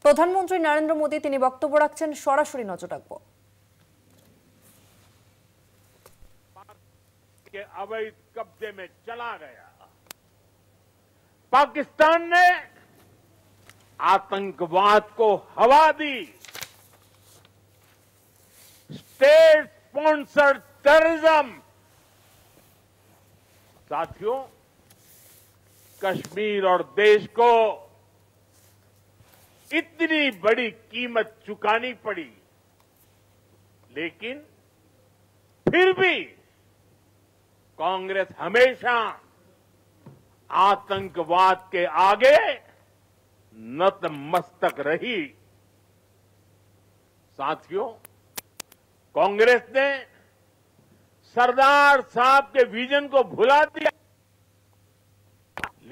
প্রধানমন্ত্রী নরেন্দ্র মোদী তিনি বক্তব্য রাখছেন, সরাসরি নজর রাখবো। के अवैध कब्जे में चला गया। पाकिस्तान ने आतंकवाद को हवा दी। State sponsored terrorism. साथियों, कश्मीर और देश को इतनी बड़ी कीमत चुकानी पड़ी, लेकिन फिर भी कांग्रेस हमेशा आतंकवाद के आगे नतमस्तक रही। साथियों, कांग्रेस ने सरदार साहब के विजन को भुला दिया,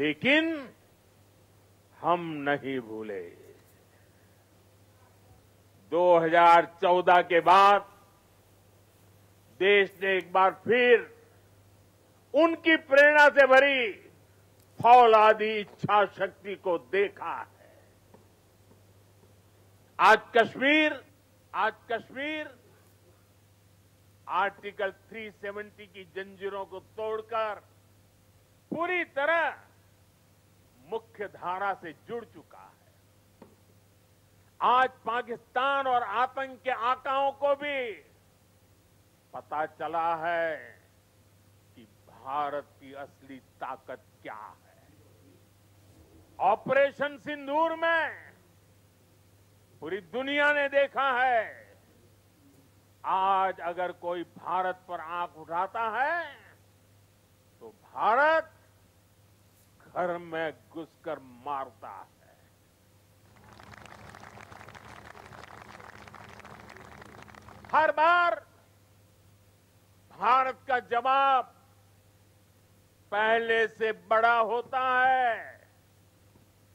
लेकिन हम नहीं भूले। 2014 के बाद देश ने एक बार फिर उनकी प्रेरणा से भरी फौलादी इच्छा शक्ति को देखा है। आज कश्मीर आर्टिकल 370 की जंजीरों को तोड़कर पूरी तरह मुख्य धारा से जुड़ चुका है। आज पाकिस्तान और आतंक के आकाओं को भी पता चला है कि भारत की असली ताकत क्या है। ऑपरेशन सिंदूर में पूरी दुनिया ने देखा है, आज अगर कोई भारत पर आंख उठाता है तो भारत घर में घुसकर मारता है। हर बार भारत का जवाब पहले से बड़ा होता है,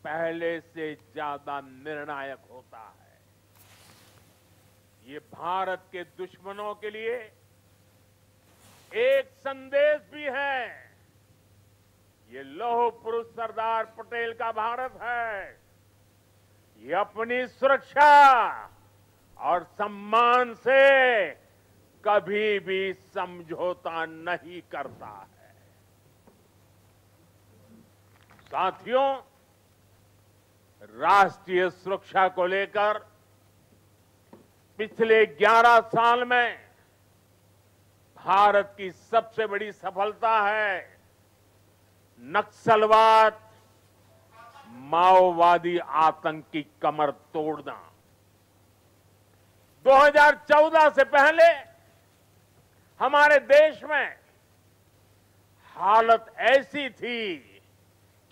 पहले से ज्यादा निर्णायक होता है। ये भारत के दुश्मनों के लिए एक संदेश भी है। ये लौह पुरुष सरदार पटेल का भारत है। ये अपनी सुरक्षा और सम्मान से कभी भी समझौता नहीं करता है। साथियों, राष्ट्रीय सुरक्षा को लेकर पिछले 11 साल में भारत की सबसे बड़ी सफलता है नक्सलवाद, माओवादी आतंक की कमर तोड़ना। 2014 से पहले हमारे देश में हालत ऐसी थी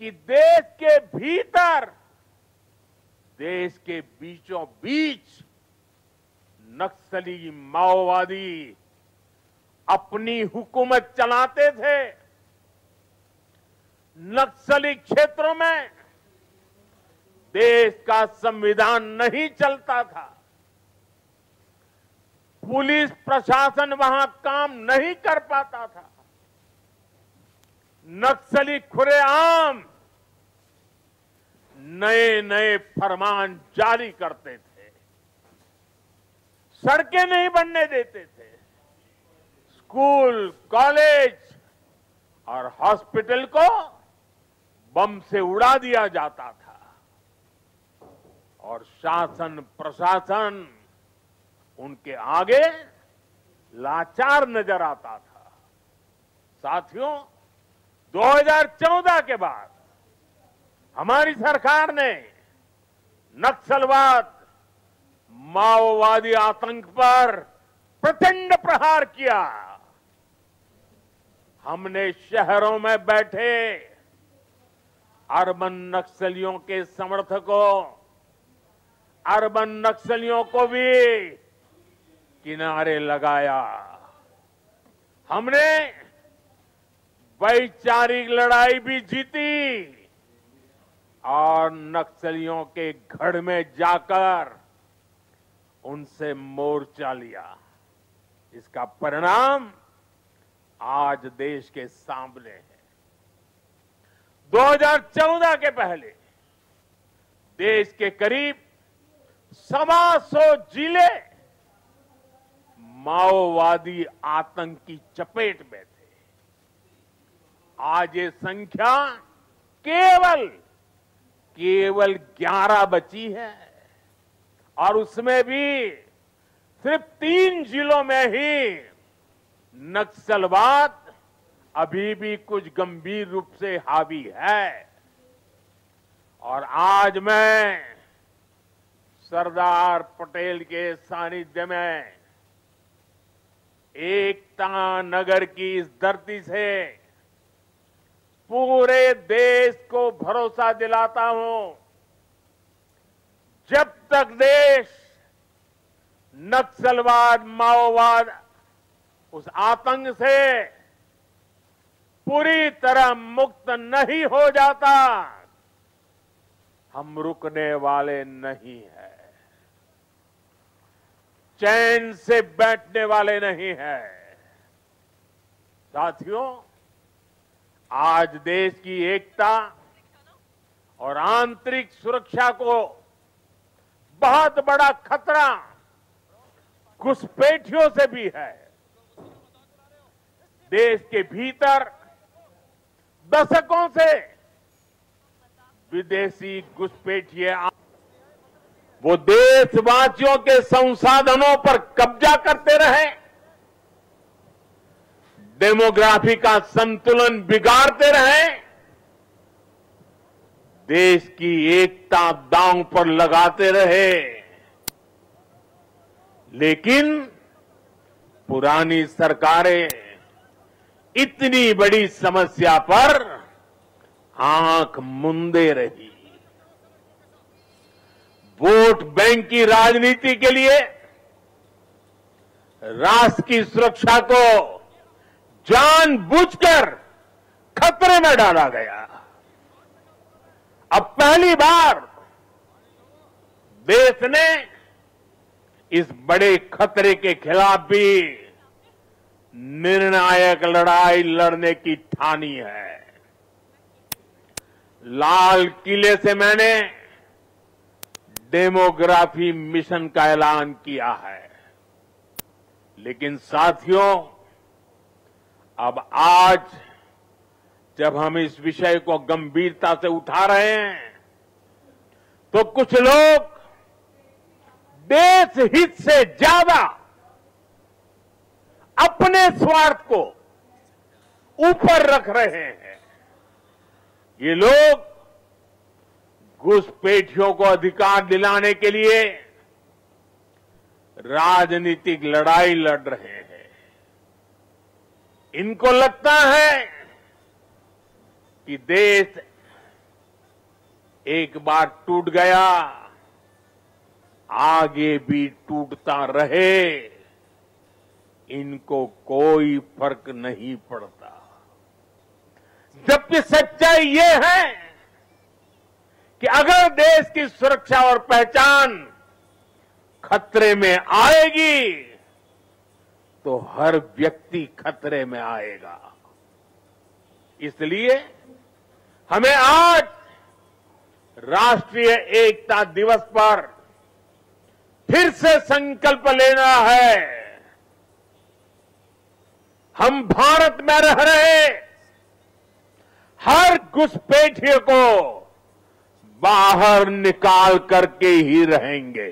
कि देश के भीतर, देश के बीचों बीच नक्सली माओवादी अपनी हुकूमत चलाते थे। नक्सली क्षेत्रों में देश का संविधान नहीं चलता था। पुलिस प्रशासन वहां काम नहीं कर पाता था। नक्सली खुलेआम नए नए फरमान जारी करते थे, सड़कें नहीं बनने देते थे, स्कूल, कॉलेज और हॉस्पिटल को बम से उड़ा दिया जाता था और शासन प्रशासन उनके आगे लाचार नजर आता था। साथियों, 2014 के बाद हमारी सरकार ने नक्सलवाद, माओवादी आतंक पर प्रचंड प्रहार किया। हमने शहरों में बैठे अर्बन नक्सलियों के समर्थकों, अर्बन नक्सलियों को भी किनारे लगाया। हमने वैचारिक लड़ाई भी जीती और नक्सलियों के गढ़ में जाकर उनसे मोर्चा लिया। इसका परिणाम आज देश के सामने है। 2014 के पहले देश के करीब 125 जिले माओवादी आतंक की चपेट में थे। आज ये संख्या केवल 11 बची है और उसमें भी सिर्फ 3 जिलों में ही नक्सलवाद अभी भी कुछ गंभीर रूप से हावी है। और आज मैं सरदार पटेल के सानिध्य में एकता नगर की इस धरती से पूरे देश को भरोसा दिलाता हूं, जब तक देश नक्सलवाद, माओवाद, उस आतंक से पूरी तरह मुक्त नहीं हो जाता, हम रुकने वाले नहीं हैं, चैन से बैठने वाले नहीं हैं। साथियों, आज देश की एकता और आंतरिक सुरक्षा को बहुत बड़ा खतरा घुसपैठियों से भी है। देश के भीतर दशकों से विदेशी घुसपैठिए वो देशवासियों के संसाधनों पर कब्जा करते रहे, डेमोग्राफी का संतुलन बिगाड़ते रहे, देश की एकता दांव पर लगाते रहे। लेकिन पुरानी सरकारें इतनी बड़ी समस्या पर आंख मूंदे रही। वोट बैंक की राजनीति के लिए राष्ट्र की सुरक्षा को जानबूझकर खतरे में डाला गया। अब पहली बार देश ने इस बड़े खतरे के खिलाफ भी निर्णायक लड़ाई लड़ने की ठानी है। लाल किले से मैंने डेमोग्राफी मिशन का ऐलान किया है, लेकिन साथियों, अब आज जब हम इस विषय को गंभीरता से उठा रहे हैं, तो कुछ लोग देश हित से ज्यादा अपने स्वार्थ को ऊपर रख रहे हैं। ये लोग घुसपैठियों को अधिकार दिलाने के लिए राजनीतिक लड़ाई लड़ रहे हैं। इनको लगता है कि देश एक बार टूट गया, आगे भी टूटता रहे, इनको कोई फर्क नहीं पड़ता। जबकि सच्चाई ये है कि अगर देश की सुरक्षा और पहचान खतरे में आएगी, तो हर व्यक्ति खतरे में आएगा। इसलिए हमें आज राष्ट्रीय एकता दिवस पर फिर से संकल्प लेना है। हम भारत में रह रहे हर घुसपैठिए को बाहर निकाल करके ही रहेंगे।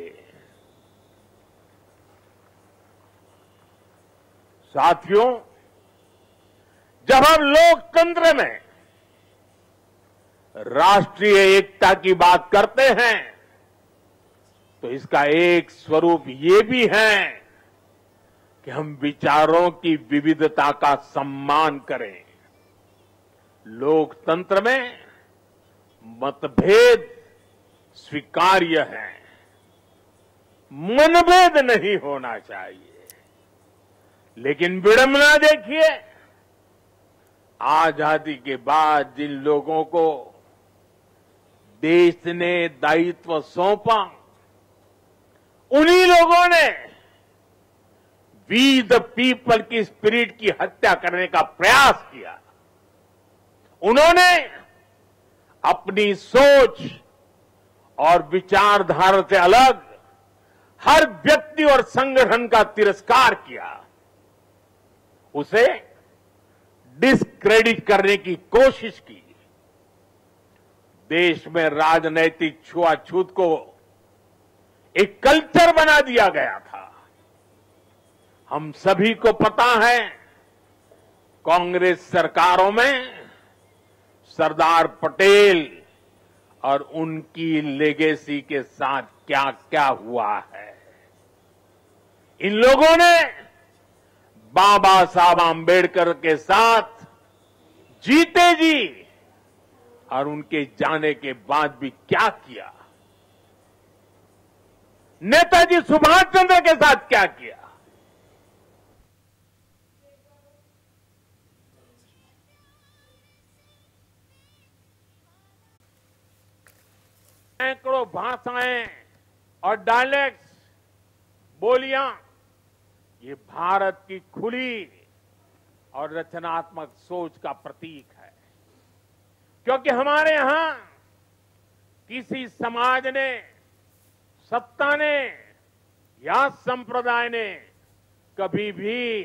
साथियों, जब हम लोकतंत्र में राष्ट्रीय एकता की बात करते हैं, तो इसका एक स्वरूप ये भी है कि हम विचारों की विविधता का सम्मान करें। लोकतंत्र में मतभेद स्वीकार्य है, मनभेद नहीं होना चाहिए। लेकिन विडंबना देखिए, आजादी के बाद जिन लोगों को देश ने दायित्व सौंपा, उन्हीं लोगों ने वी द पीपल की स्पिरिट की हत्या करने का प्रयास किया। उन्होंने अपनी सोच और विचारधारा से अलग हर व्यक्ति और संगठन का तिरस्कार किया, उसे डिस्क्रेडिट करने की कोशिश की। देश में राजनैतिक छुआछूत को एक कल्चर बना दिया गया था। हम सभी को पता है, कांग्रेस सरकारों में सरदार पटेल और उनकी लेगेसी के साथ क्या क्या हुआ है। इन लोगों ने बाबा साहब आंबेडकर के साथ जीते जी और उनके जाने के बाद भी क्या किया, नेताजी सुभाष चंद्र के साथ क्या किया। सैकड़ों भाषाएं और डायलेक्ट्स, बोलियां, ये भारत की खुली और रचनात्मक सोच का प्रतीक है। क्योंकि हमारे यहां किसी समाज ने, सत्ता ने या संप्रदाय ने कभी भी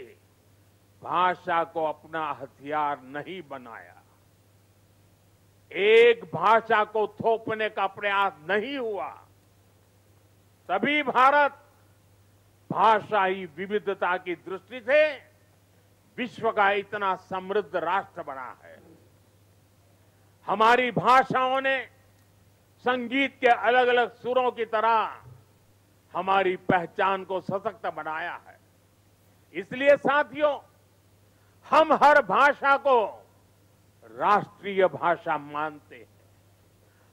भाषा को अपना हथियार नहीं बनाया। एक भाषा को थोपने का प्रयास नहीं हुआ। तभी भारत भाषाई विविधता की दृष्टि से विश्व का इतना समृद्ध राष्ट्र बना है। हमारी भाषाओं ने संगीत के अलग अलग सुरों की तरह हमारी पहचान को सशक्त बनाया है। इसलिए साथियों, हम हर भाषा को राष्ट्रीय भाषा मानते हैं।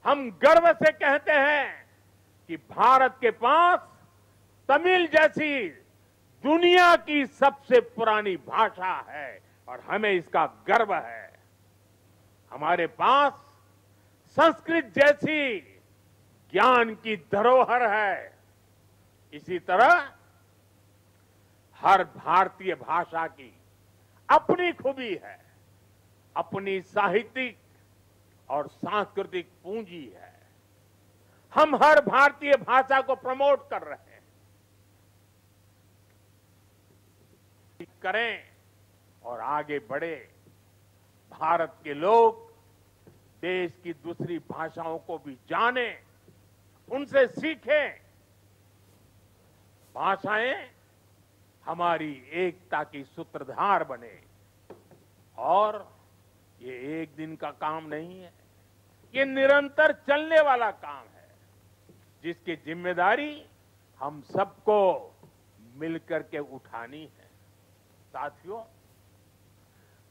हम गर्व से कहते हैं कि भारत के पास तमिल जैसी दुनिया की सबसे पुरानी भाषा है और हमें इसका गर्व है। हमारे पास संस्कृत जैसी ज्ञान की धरोहर है। इसी तरह हर भारतीय भाषा की अपनी खूबी है, अपनी साहित्यिक और सांस्कृतिक पूंजी है। हम हर भारतीय भाषा को प्रमोट कर रहे हैं। करें और आगे बढ़े। भारत के लोग देश की दूसरी भाषाओं को भी जानें, उनसे सीखें। भाषाएं हमारी एकता की सूत्रधार बने। और ये एक दिन का काम नहीं है, ये निरंतर चलने वाला काम है, जिसकी जिम्मेदारी हम सबको मिलकर के उठानी है। साथियों,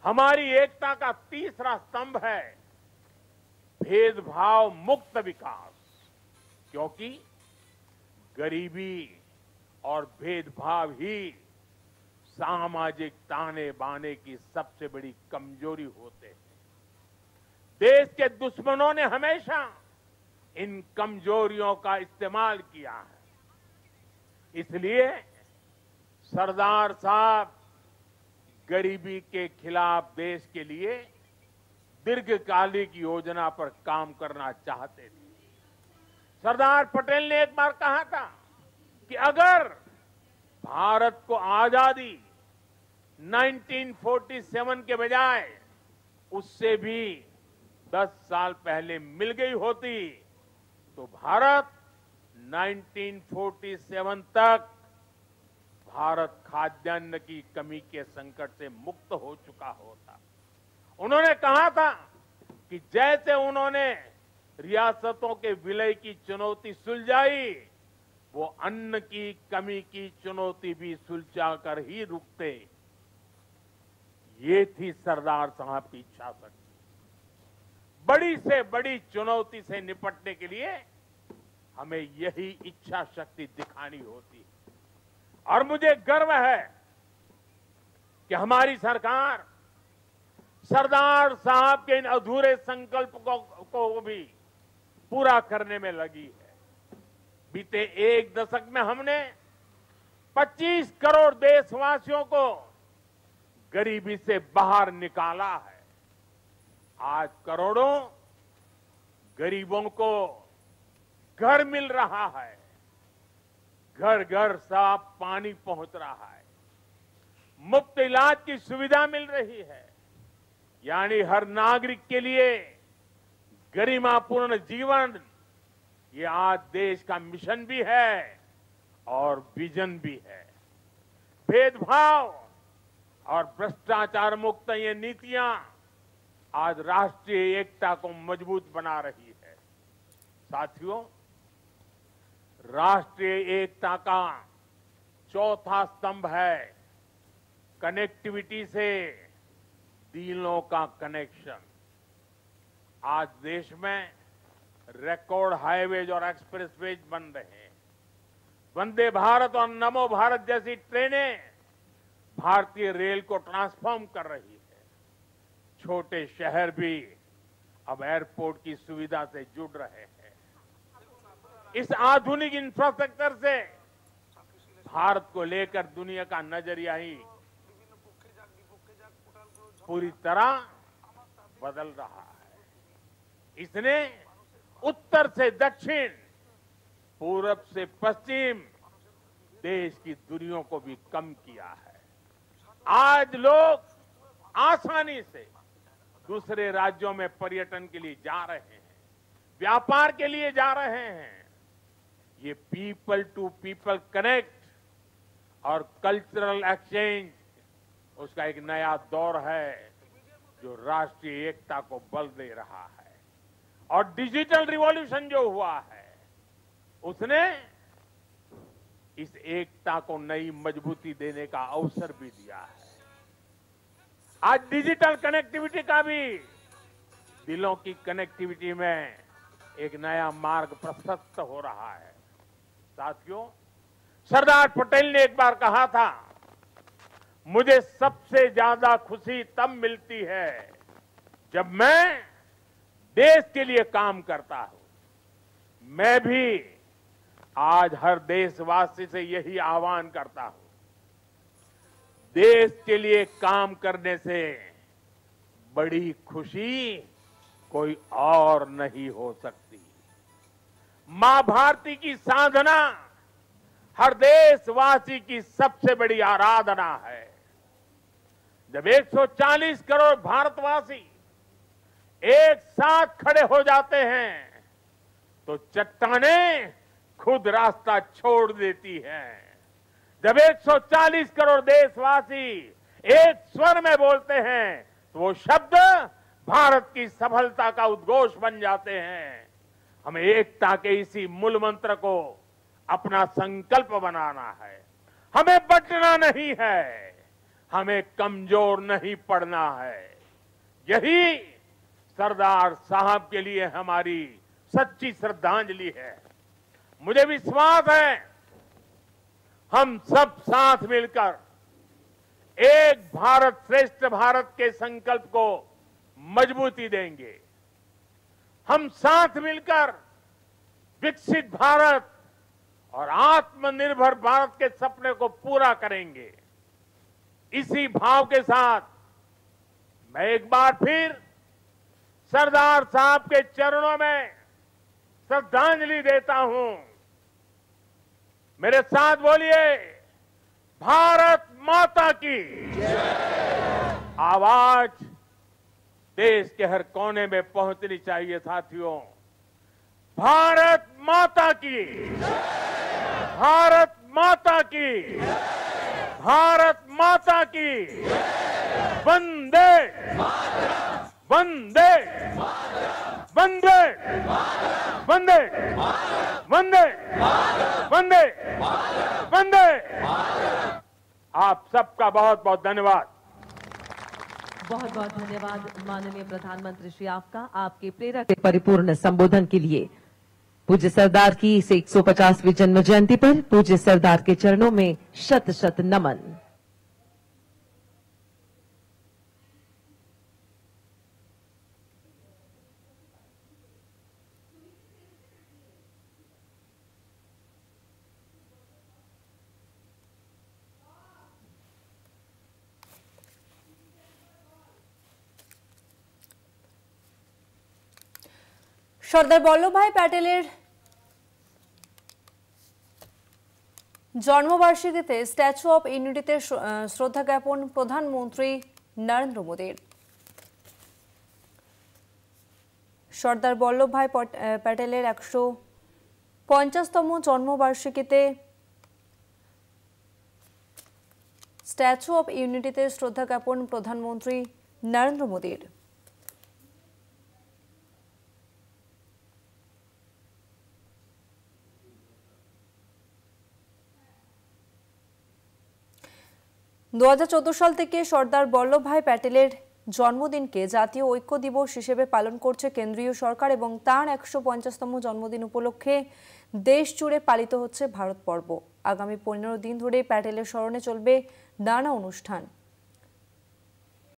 हमारी एकता का तीसरा स्तंभ है भेदभाव मुक्त विकास। क्योंकि गरीबी और भेदभाव ही सामाजिक ताने बाने की सबसे बड़ी कमजोरी होते हैं। देश के दुश्मनों ने हमेशा इन कमजोरियों का इस्तेमाल किया है। इसलिए सरदार साहब गरीबी के खिलाफ देश के लिए दीर्घकालिक योजना पर काम करना चाहते थे। सरदार पटेल ने एक बार कहा था कि अगर भारत को आजादी 1947 के बजाय उससे भी 10 साल पहले मिल गई होती तो भारत 1947 तक भारत खाद्यान्न की कमी के संकट से मुक्त हो चुका होता। उन्होंने कहा था कि जैसे उन्होंने रियासतों के विलय की चुनौती सुलझाई, वो अन्न की कमी की चुनौती भी सुलझा कर ही रुकते। ये थी सरदार साहब की इच्छा शक्ति। बड़ी से बड़ी चुनौती से निपटने के लिए हमें यही इच्छा शक्ति दिखानी होती है। और मुझे गर्व है कि हमारी सरकार सरदार साहब के इन अधूरे संकल्प को भी पूरा करने में लगी है। बीते एक दशक में हमने 25 करोड़ देशवासियों को गरीबी से बाहर निकाला है। आज करोड़ों गरीबों को घर मिल रहा है। घर घर साफ पानी पहुंच रहा है, मुफ्त इलाज की सुविधा मिल रही है, यानी हर नागरिक के लिए गरिमापूर्ण जीवन, ये आज देश का मिशन भी है और विजन भी है। भेदभाव और भ्रष्टाचार मुक्त ये नीतियां आज राष्ट्रीय एकता को मजबूत बना रही है। साथियों, राष्ट्रीय एकता का चौथा स्तंभ है कनेक्टिविटी से दिलों का कनेक्शन। आज देश में रिकॉर्ड हाईवेज और एक्सप्रेसवेज बन रहे हैं। वंदे भारत और नमो भारत जैसी ट्रेनें भारतीय रेल को ट्रांसफॉर्म कर रही है। छोटे शहर भी अब एयरपोर्ट की सुविधा से जुड़ रहे हैं। इस आधुनिक इंफ्रास्ट्रक्चर से भारत को लेकर दुनिया का नजरिया ही पूरी तरह बदल रहा है। इसने उत्तर से दक्षिण, पूरब से पश्चिम देश की दूरियों को भी कम किया है। आज लोग आसानी से दूसरे राज्यों में पर्यटन के लिए जा रहे हैं, व्यापार के लिए जा रहे हैं। ये पीपल टू पीपल कनेक्ट और कल्चरल एक्सचेंज, उसका एक नया दौर है जो राष्ट्रीय एकता को बल दे रहा है। और डिजिटल रिवॉल्यूशन जो हुआ है, उसने इस एकता को नई मजबूती देने का अवसर भी दिया है। आज डिजिटल कनेक्टिविटी का भी दिलों की कनेक्टिविटी में एक नया मार्ग प्रशस्त हो रहा है। साथियों, सरदार पटेल ने एक बार कहा था, मुझे सबसे ज्यादा खुशी तब मिलती है जब मैं देश के लिए काम करता हूं। मैं भी आज हर देशवासी से यही आह्वान करता हूं, देश के लिए काम करने से बड़ी खुशी कोई और नहीं हो सकती। मां भारती की साधना हर देशवासी की सबसे बड़ी आराधना है। जब 140 करोड़ भारतवासी एक साथ खड़े हो जाते हैं तो चट्टानें खुद रास्ता छोड़ देती हैं। जब 140 करोड़ देशवासी एक स्वर में बोलते हैं तो वो शब्द भारत की सफलता का उद्घोष बन जाते हैं। हमें एकता के इसी मूल मंत्र को अपना संकल्प बनाना है। हमें बंटना नहीं है, हमें कमजोर नहीं पड़ना है। यही सरदार साहब के लिए हमारी सच्ची श्रद्धांजलि है। मुझे विश्वास है हम सब साथ मिलकर एक भारत श्रेष्ठ भारत के संकल्प को मजबूती देंगे। हम साथ मिलकर विकसित भारत और आत्मनिर्भर भारत के सपने को पूरा करेंगे। इसी भाव के साथ मैं एक बार फिर सरदार साहब के चरणों में श्रद्धांजलि देता हूं। मेरे साथ बोलिए, भारत माता की आवाज देश के हर कोने में पहुंचनी चाहिए। साथियों, भारत माता की, भारत माता की, भारत माता की, वंदे वंदे वंदे वंदे वंदे वंदे वंदे। आप सबका बहुत बहुत धन्यवाद। बहुत बहुत धन्यवाद माननीय प्रधानमंत्री श्री आपका, आपके प्रेरक के परिपूर्ण संबोधन के लिए। पूज्य सरदार की इस 150वीं जन्म जयंती पर पूज्य सरदार के चरणों में शत शत नमन। সর্দার বল্লভভাই প্যাটেলের জন্মবার্ষিকীতে স্ট্যাচু অফ ইউনিটিতে শ্রদ্ধা জ্ঞাপন প্রধানমন্ত্রী নরেন্দ্র মোদীর। সর্দার বল্লভভাই প্যাটেলের 150তম জন্মবার্ষিকীতে স্ট্যাচু অফ ইউনিটিতে শ্রদ্ধা জ্ঞাপন প্রধানমন্ত্রী নরেন্দ্র মোদীর। দু সাল থেকে সর্দার বল্লভভাই প্যাটেলের জন্মদিনকে জাতীয় ঐক্য দিবস হিসেবে পালন করছে কেন্দ্রীয় সরকার এবং তার 150তম জন্মদিন উপলক্ষে দেশ জুড়ে পালিত হচ্ছে ভারত পর্ব। আগামী 15 দিন ধরে প্যাটেলের স্মরণে চলবে নানা অনুষ্ঠান।